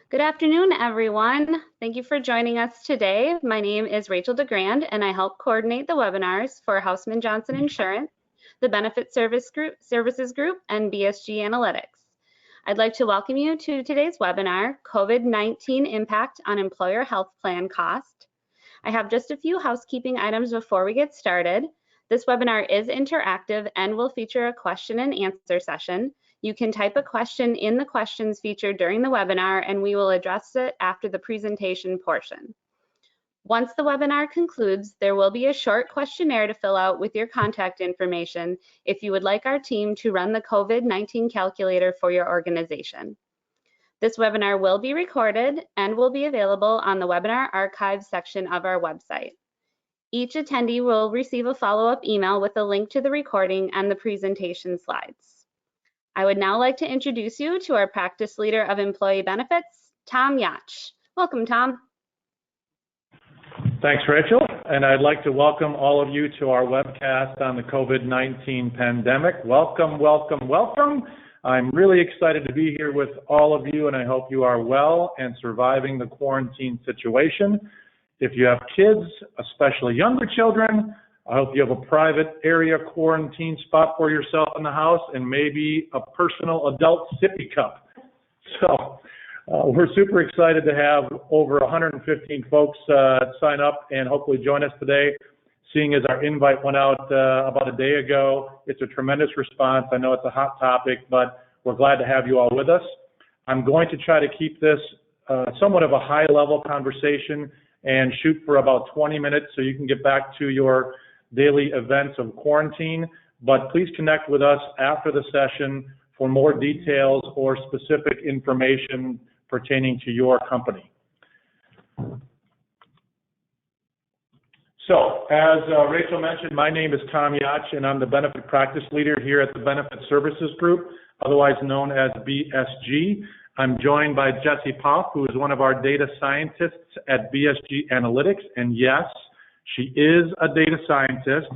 Good afternoon, everyone. Thank you for joining us today. My name is Rachel DeGrand, and I help coordinate the webinars for Houseman Johnson Insurance, the Benefit Services Group, and BSG Analytics. I'd like to welcome you to today's webinar, COVID-19 Impact on Employer Health Plan Cost. I have just a few housekeeping items before we get started. This webinar is interactive and will feature a question and answer session. You can type a question in the questions feature during the webinar, and we will address it after the presentation portion. Once the webinar concludes, there will be a short questionnaire to fill out with your contact information if you would like our team to run the COVID-19 calculator for your organization. This webinar will be recorded and will be available on the webinar archives section of our website. Each attendee will receive a follow-up email with a link to the recording and the presentation slides. I would now like to introduce you to our practice leader of employee benefits, Tom Yach. Welcome, Tom. Thanks, Rachel. And I'd like to welcome all of you to our webcast on the COVID-19 pandemic. Welcome, welcome, welcome. I'm really excited to be here with all of you, and I hope you are well and surviving the quarantine situation. If you have kids, especially younger children, I hope you have a private area quarantine spot for yourself in the house and maybe a personal adult sippy cup. So we're super excited to have over 115 folks sign up and hopefully join us today. Seeing as our invite went out about a day ago, it's a tremendous response. I know it's a hot topic, but we're glad to have you all with us. I'm going to try to keep this somewhat of a high-level conversation and shoot for about 20 minutes so you can get back to your daily events of quarantine, but please connect with us after the session for more details or specific information pertaining to your company. So, as Rachel mentioned, my name is Tom Yach, and I'm the Benefit Practice Leader here at the Benefit Services Group, otherwise known as BSG. I'm joined by Jessie Poff, who is one of our data scientists at BSG Analytics, and yes, she is a data scientist.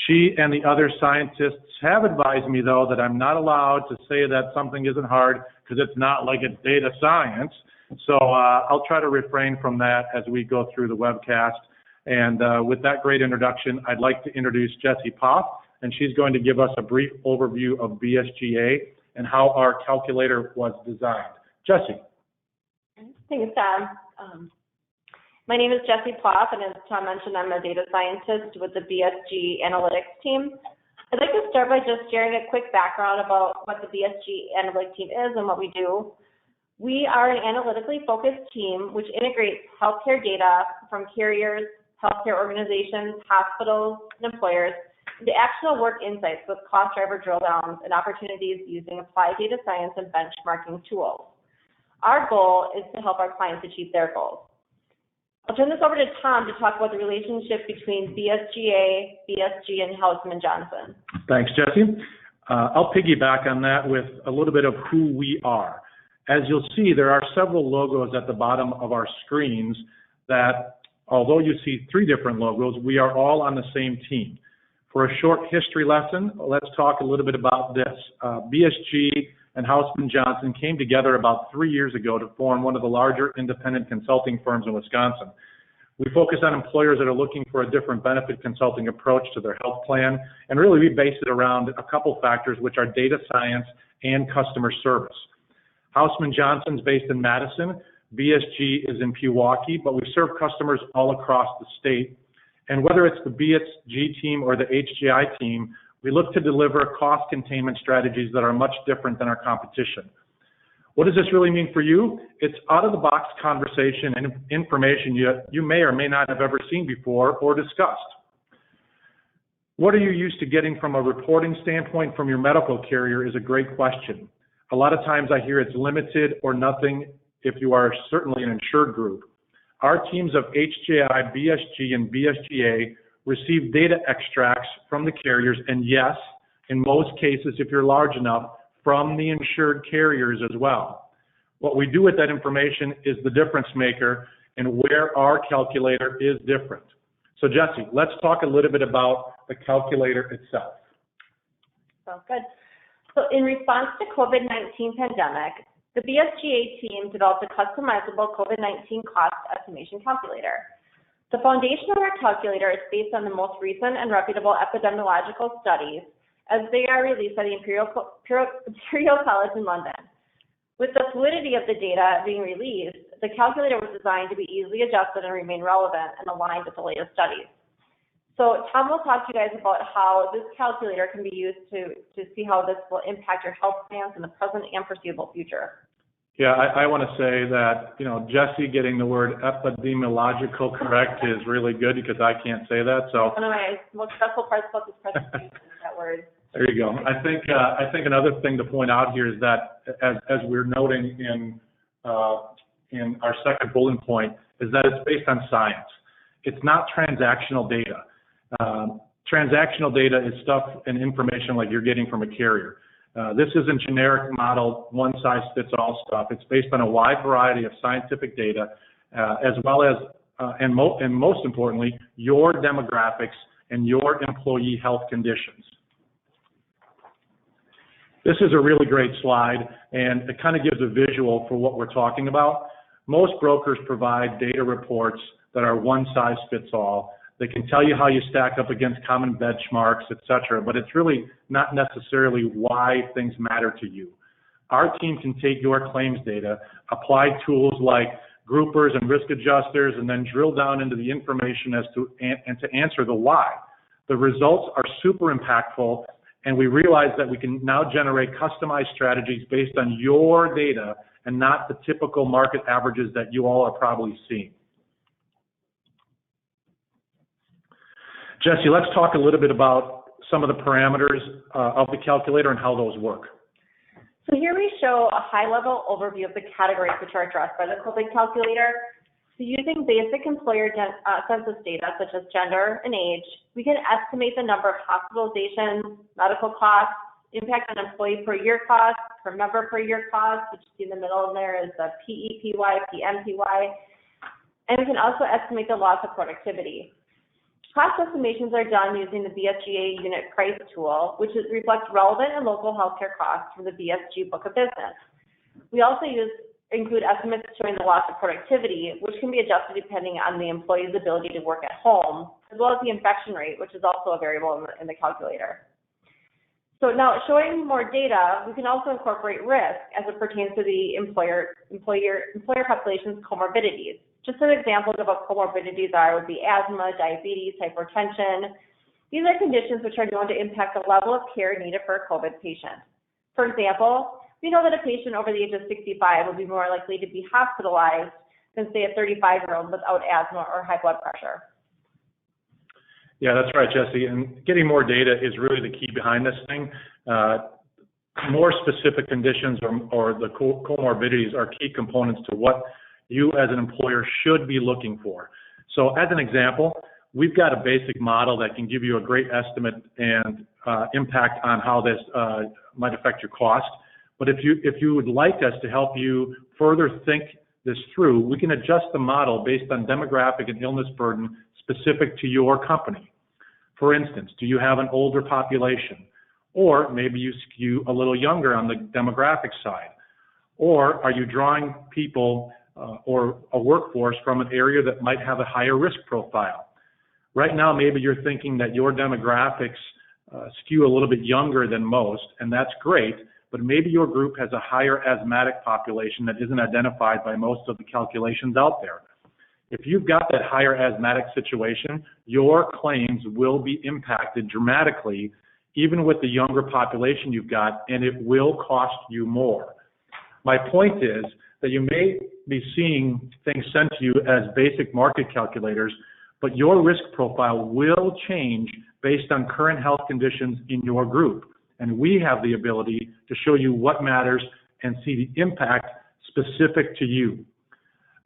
She and the other scientists have advised me, though, that I'm not allowed to say that something isn't hard because it's not like it's data science. So I'll try to refrain from that as we go through the webcast. And with that great introduction, I'd like to introduce Jessie Poff, and she's going to give us a brief overview of BSGA and how our calculator was designed. Jessie. Thanks, Tom. My name is Jessie Poff, and as Tom mentioned, I'm a data scientist with the BSG Analytics Team. I'd like to start by just sharing a quick background about what the BSG Analytics Team is and what we do. We are an analytically focused team which integrates healthcare data from carriers, healthcare organizations, hospitals, and employers into actionable work insights with cost driver drill downs and opportunities using applied data science and benchmarking tools. Our goal is to help our clients achieve their goals. I'll turn this over to Tom to talk about the relationship between BSGA, BSG, and Houseman Johnson. Thanks, Jessie. I'll piggyback on that with a little bit of who we are. As you'll see, there are several logos at the bottom of our screens that, although you see three different logos, we are all on the same team. For a short history lesson, let's talk a little bit about this. BSG and Houseman Johnson came together about 3 years ago to form one of the larger independent consulting firms in Wisconsin. We focus on employers that are looking for a different benefit consulting approach to their health plan, and really we base it around a couple factors, which are data science and customer service. Houseman Johnson's based in Madison, BSG is in Pewaukee, but we serve customers all across the state. And whether it's the BSG team or the HGI team, we look to deliver cost containment strategies that are much different than our competition. What does this really mean for you? It's out-of-the-box conversation and information you may or may not have ever seen before or discussed. What are you used to getting from a reporting standpoint from your medical carrier is a great question. A lot of times I hear it's limited or nothing if you are certainly an insured group. Our teams of HGI, BSG, and BSGA receive data extracts from the carriers, and yes, in most cases, if you're large enough, from the insured carriers as well. What we do with that information is the difference maker and where our calculator is different. So Jessie, let's talk a little bit about the calculator itself. Sounds good. So in response to COVID-19 pandemic, the BSGA team developed a customizable COVID-19 cost estimation calculator. The foundation of our calculator is based on the most recent and reputable epidemiological studies as they are released by the Imperial College in London. With the fluidity of the data being released, the calculator was designed to be easily adjusted and remain relevant and aligned with the latest studies. So Tom will talk to you guys about how this calculator can be used to see how this will impact your health plans in the present and foreseeable future. Yeah, I want to say that, Jesse getting the word epidemiological correct is really good because I can't say that. So one of my most stressful parts about this presentation is that word. There you go. I think another thing to point out here is that as we're noting in our second bullet point is that it's based on science. It's not transactional data. Transactional data is stuff and information like you're getting from a carrier. This isn't generic model, one-size-fits-all stuff. It's based on a wide variety of scientific data, as well as, and most importantly, your demographics and your employee health conditions. This is a really great slide, and it kind of gives a visual for what we're talking about. Most brokers provide data reports that are one-size-fits-all. They can tell you how you stack up against common benchmarks, et cetera, but it's really not necessarily why things matter to you. Our team can take your claims data, apply tools like groupers and risk adjusters, and then drill down into the information to answer the why. The results are super impactful, and we realize that we can now generate customized strategies based on your data and not the typical market averages that you all are probably seeing. Jesse, let's talk a little bit about some of the parameters of the calculator and how those work. So here we show a high-level overview of the categories which are addressed by the COVID calculator. So using basic employer census data such as gender and age, we can estimate the number of hospitalizations, medical costs, impact on employee per year costs, per member per year costs, which you see in the middle there is the PEPY, PMPY, and we can also estimate the loss of productivity. Cost estimations are done using the BSGA unit price tool, which reflects relevant and local healthcare costs from the BSG book of business. We also include estimates showing the loss of productivity, which can be adjusted depending on the employee's ability to work at home, as well as the infection rate, which is also a variable in the calculator. So now, showing more data, we can also incorporate risk as it pertains to the employer population's comorbidities. Just some examples of what comorbidities would be asthma, diabetes, hypertension. These are conditions which are known to impact the level of care needed for a COVID patient. For example, we know that a patient over the age of 65 will be more likely to be hospitalized than, say, a 35-year-old without asthma or high blood pressure. Yeah, that's right, Jesse. And getting more data is really the key behind this thing. More specific conditions or the comorbidities are key components to what you as an employer should be looking for. So as an example, we've got a basic model that can give you a great estimate and impact on how this might affect your cost. But if you would like us to help you further think this through, we can adjust the model based on demographic and illness burden specific to your company. For instance, do you have an older population? Or maybe you skew a little younger on the demographic side? Or are you drawing people or a workforce from an area that might have a higher risk profile? Right now, maybe you're thinking that your demographics skew a little bit younger than most, and that's great, but maybe your group has a higher asthmatic population that isn't identified by most of the calculations out there. If you've got that higher asthmatic situation, your claims will be impacted dramatically, even with the younger population you've got, and it will cost you more. My point is that you may be seeing things sent to you as basic market calculators, but your risk profile will change based on current health conditions in your group. And we have the ability to show you what matters and see the impact specific to you.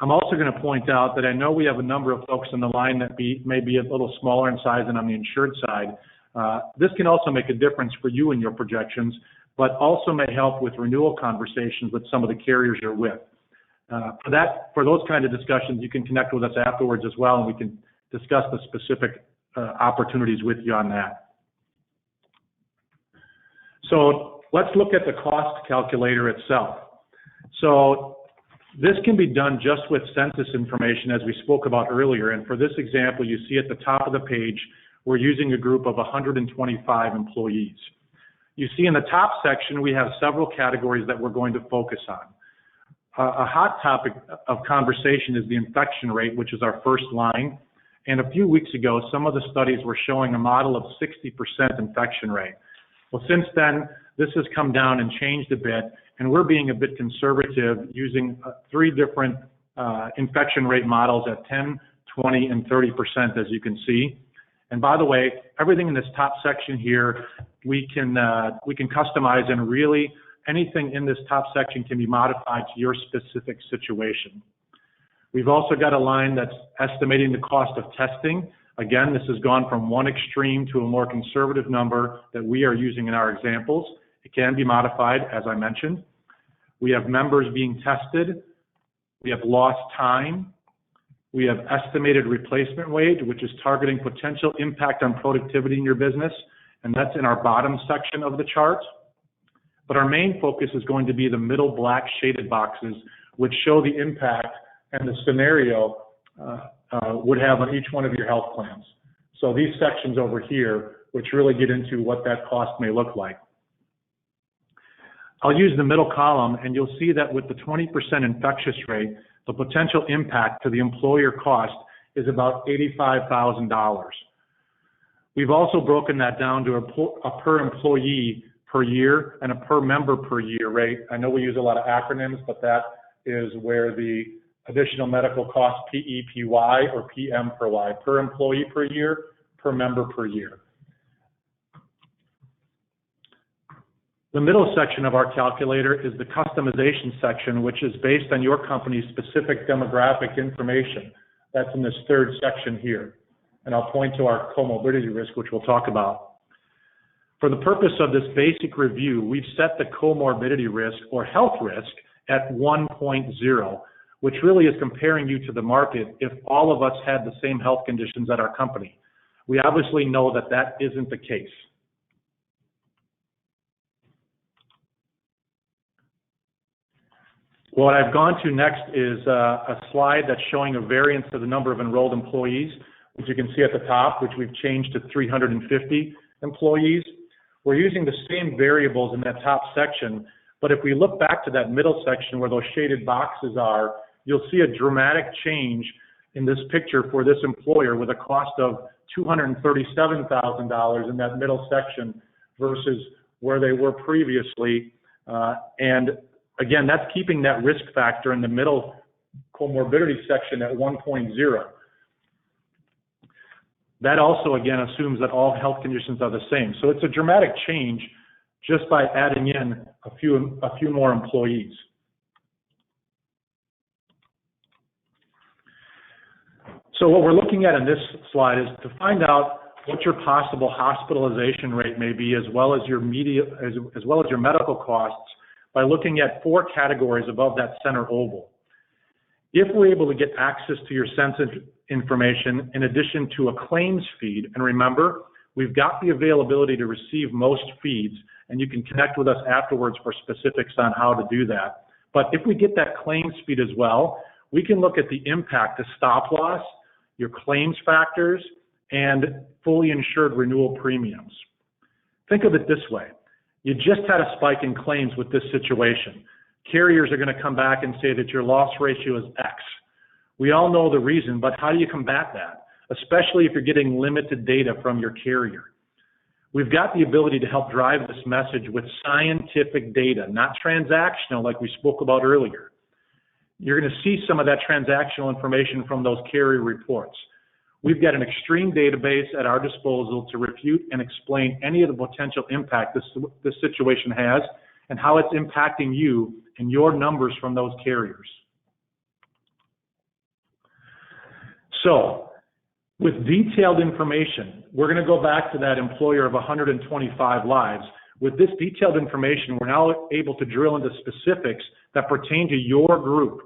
I'm also going to point out that I know we have a number of folks on the line that may be a little smaller in size than on the insured side. This can also make a difference for you and your projections, but also may help with renewal conversations with some of the carriers you're with. For those kind of discussions, you can connect with us afterwards as well, and we can discuss the specific opportunities with you on that. So let's look at the cost calculator itself. So this can be done just with census information, as we spoke about earlier. And for this example, you see at the top of the page, we're using a group of 125 employees. You see in the top section, we have several categories that we're going to focus on. A hot topic of conversation is the infection rate, which is our first line. And a few weeks ago, some of the studies were showing a model of 60% infection rate. Well, since then, this has come down and changed a bit, and we're being a bit conservative using 3 different infection rate models at 10, 20, and 30%, as you can see. And by the way, everything in this top section here, we can customize, and really anything in this top section can be modified to your specific situation. We've also got a line that's estimating the cost of testing. Again, this has gone from one extreme to a more conservative number that we are using in our examples. It can be modified, as I mentioned. We have members being tested. We have lost time. We have estimated replacement wage, which is targeting potential impact on productivity in your business, and that's in our bottom section of the chart. But our main focus is going to be the middle black shaded boxes, which show the impact and the scenario would have on each one of your health plans. So these sections over here, which really get into what that cost may look like. I'll use the middle column, and you'll see that with the 20% infectious rate, the potential impact to the employer cost is about $85,000. We've also broken that down to a per employee per year and a per member per year rate. I know we use a lot of acronyms, but that is where the additional medical cost, PEPY or PM per Y, per employee per year, per member per year. The middle section of our calculator is the customization section, which is based on your company's specific demographic information. That's in this third section here. And I'll point to our comorbidity risk, which we'll talk about. For the purpose of this basic review, we've set the comorbidity risk or health risk at 1.0, which really is comparing you to the market if all of us had the same health conditions at our company. We obviously know that that isn't the case. What I've gone to next is a slide that's showing a variance of the number of enrolled employees, which you can see at the top, which we've changed to 350 employees. We're using the same variables in that top section, but if we look back to that middle section where those shaded boxes are, you'll see a dramatic change in this picture for this employer with a cost of $237,000 in that middle section versus where they were previously. And again, that's keeping that risk factor in the middle comorbidity section at 1.0. That also, again, assumes that all health conditions are the same. So it's a dramatic change just by adding in a few more employees. So what we're looking at in this slide is to find out what your possible hospitalization rate may be, as well as your medical costs, by looking at 4 categories above that center oval. If we're able to get access to your census information in addition to a claims feed, and remember, we've got the availability to receive most feeds, and you can connect with us afterwards for specifics on how to do that. But if we get that claims feed as well, we can look at the impact to stop loss, your claims factors, and fully insured renewal premiums. Think of it this way. You just had a spike in claims with this situation. Carriers are going to come back and say that your loss ratio is X. We all know the reason, but how do you combat that? Especially if you're getting limited data from your carrier. We've got the ability to help drive this message with scientific data, not transactional like we spoke about earlier. You're going to see some of that transactional information from those carrier reports. We've got an extreme database at our disposal to refute and explain any of the potential impact this situation has and how it's impacting you and your numbers from those carriers. So, with detailed information, we're going to go back to that employer of 125 lives. With this detailed information, we're now able to drill into specifics that pertain to your group.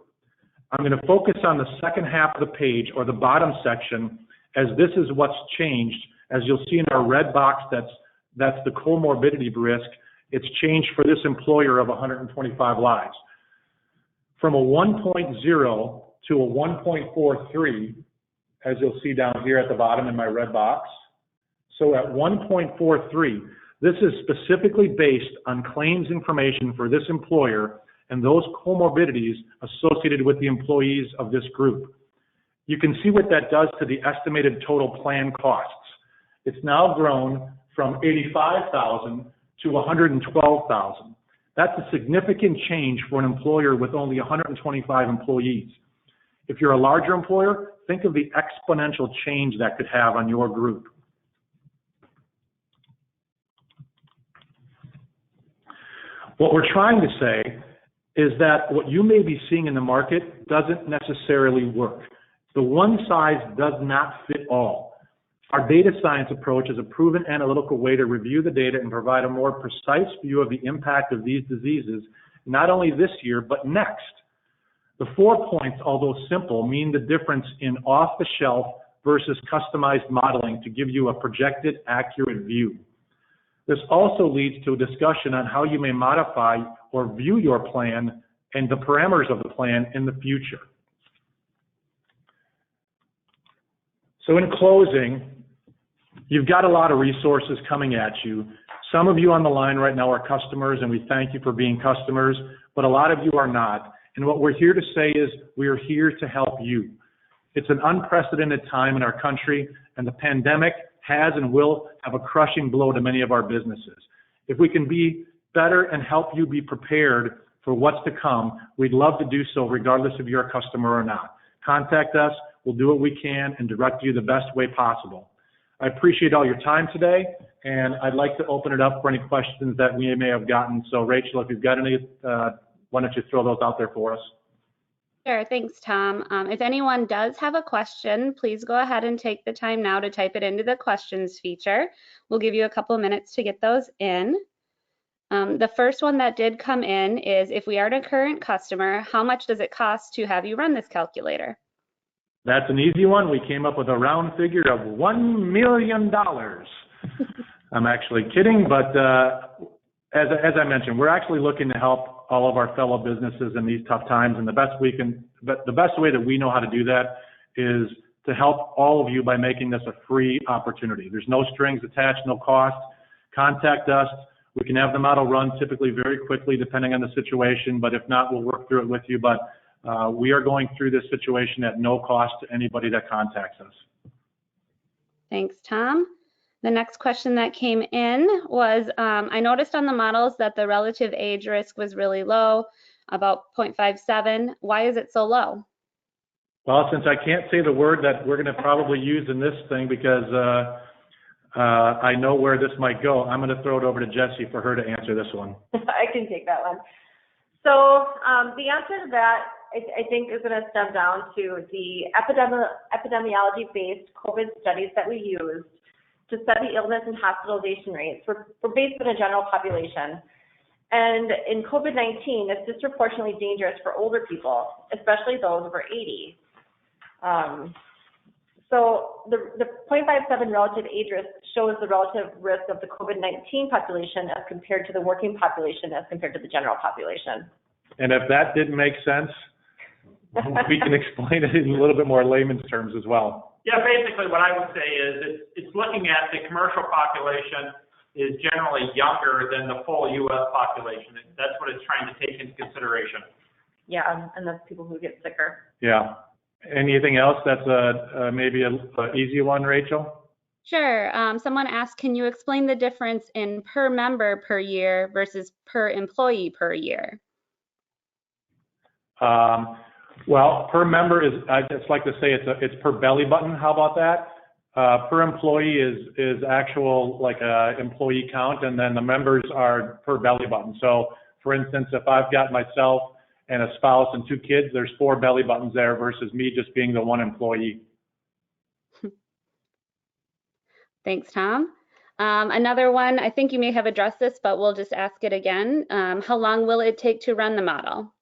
I'm going to focus on the second half of the page, or the bottom section, as this is what's changed. As you'll see in our red box, that's the comorbidity risk. It's changed for this employer of 125 lives. from a 1.0 to a 1.43, as you'll see down here at the bottom in my red box. So at 1.43, this is specifically based on claims information for this employer and those comorbidities associated with the employees of this group. You can see what that does to the estimated total plan costs. It's now grown from $85,000 to $112,000. That's a significant change for an employer with only 125 employees. If you're a larger employer, think of the exponential change that could have on your group. What we're trying to say is that what you may be seeing in the market doesn't necessarily work. The one size does not fit all. Our data science approach is a proven analytical way to review the data and provide a more precise view of the impact of these diseases, not only this year, but next. The 4 points, although simple, mean the difference in off-the-shelf versus customized modeling to give you a projected, accurate view. This also leads to a discussion on how you may modify or view your plan and the parameters of the plan in the future. So in closing, you've got a lot of resources coming at you. Some of you on the line right now are customers, and we thank you for being customers, but a lot of you are not. And what we're here to say is we are here to help you. It's an unprecedented time in our country, and the pandemic has and will have a crushing blow to many of our businesses. If we can be better and help you be prepared for what's to come, we'd love to do so regardless if you're a customer or not. Contact us, we'll do what we can and direct you the best way possible. I appreciate all your time today, and I'd like to open it up for any questions that we may have gotten. So Rachel, if you've got any, why don't you throw those out there for us? Sure, thanks, Tom. If anyone does have a question, please go ahead and take the time now to type it into the questions feature. We'll give you a couple minutes to get those in. The first one that did come in is, if we are a current customer, how much does it cost to have you run this calculator? That's an easy one. We came up with a round figure of $1 million. I'm actually kidding, but as I mentioned, we're actually looking to help all of our fellow businesses in these tough times, and the best way that we know how to do that is to help all of you by making this a free opportunity. There's no strings attached, no cost. Contact us. We can have the model run typically very quickly depending on the situation, but if not, we'll work through it with you. But we are going through this situation at no cost to anybody that contacts us. Thanks, Tom. The next question that came in was, I noticed on the models that the relative age risk was really low, about 0.57. Why is it so low? Well, since I can't say the word that we're going to probably use in this thing because I know where this might go, I'm going to throw it over to Jessie for her to answer this one. I can take that one. So the answer to that, I think, is going to stem down to the epidemiology-based COVID studies that we used to study illness and hospitalization rates were based on a general population. And in COVID-19, it's disproportionately dangerous for older people, especially those over 80. So the 0.57 relative age risk shows the relative risk of the COVID-19 population as compared to the working population as compared to the general population. And if that didn't make sense, we can explain it in a little bit more layman's terms as well. Yeah, basically what I would say is it's looking at the commercial population is generally younger than the full U.S. population. That's what it's trying to take into consideration. Yeah, and the people who get sicker. Yeah. Anything else that's maybe an easy one, Rachel? Sure. Someone asked, can you explain the difference in per member per year versus per employee per year? Well, per member is, I just like to say it's per belly button. How about that? Per employee is actual like employee count, and then the members are per belly button. So for instance, if I've got myself and a spouse and 2 kids, there's 4 belly buttons there versus me just being the one employee. Thanks, Tom. Another one, I think you may have addressed this, but we'll just ask it again. How long will it take to run the model?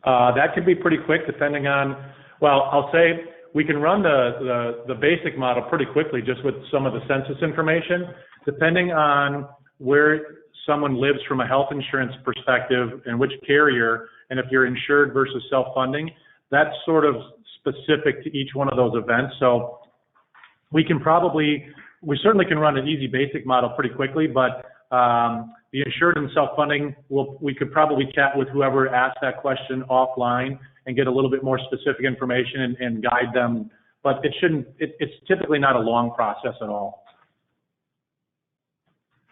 That could be pretty quick depending on, well, I'll say we can run the basic model pretty quickly just with some of the census information. Depending on where someone lives from a health insurance perspective and which carrier, and if you're insured versus self-funding, that's sort of specific to each one of those events. So we certainly can run an easy basic model pretty quickly, but the insured and self-funding, we could probably chat with whoever asked that question offline and get a little bit more specific information and guide them. But it's typically not a long process at all.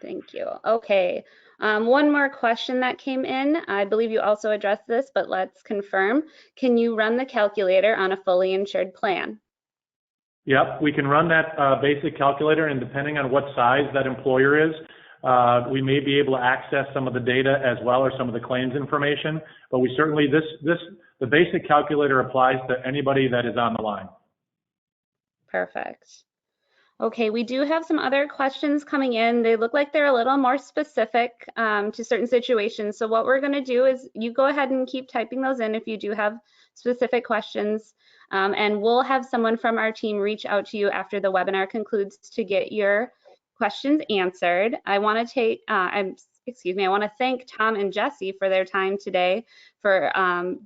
Thank you. Okay. One more question that came in. I believe you also addressed this, but let's confirm. Can you run the calculator on a fully insured plan? Yep, we can run that basic calculator, and depending on what size that employer is, we may be able to access some of the data as well, or some of the claims information. But we certainly, the basic calculator applies to anybody that is on the line. Perfect. Okay, we do have some other questions coming in. They look like they're a little more specific to certain situations. So what we're going to do is you go ahead and keep typing those in if you do have specific questions, and we'll have someone from our team reach out to you after the webinar concludes to get your questions answered. I want to thank Tom and Jesse for their time today for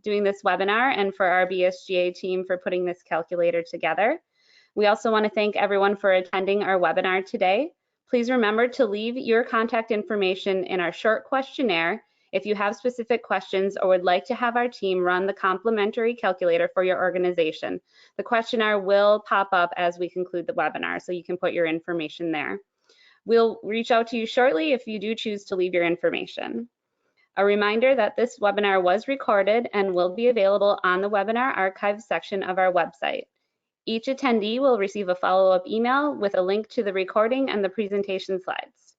doing this webinar, and for our BSGA team for putting this calculator together. We also want to thank everyone for attending our webinar today. Please remember to leave your contact information in our short questionnaire if you have specific questions or would like to have our team run the complimentary calculator for your organization. The questionnaire will pop up as we conclude the webinar, so you can put your information there. We'll reach out to you shortly if you do choose to leave your information. A reminder that this webinar was recorded and will be available on the webinar archive section of our website. Each attendee will receive a follow-up email with a link to the recording and the presentation slides.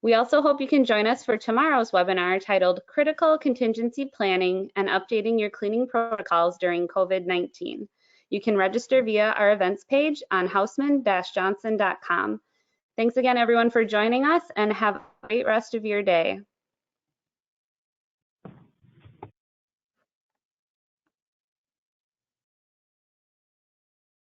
We also hope you can join us for tomorrow's webinar titled Critical Contingency Planning and Updating Your Cleaning Protocols During COVID-19. You can register via our events page on houseman-johnson.com. Thanks again, everyone, for joining us, and have a great rest of your day.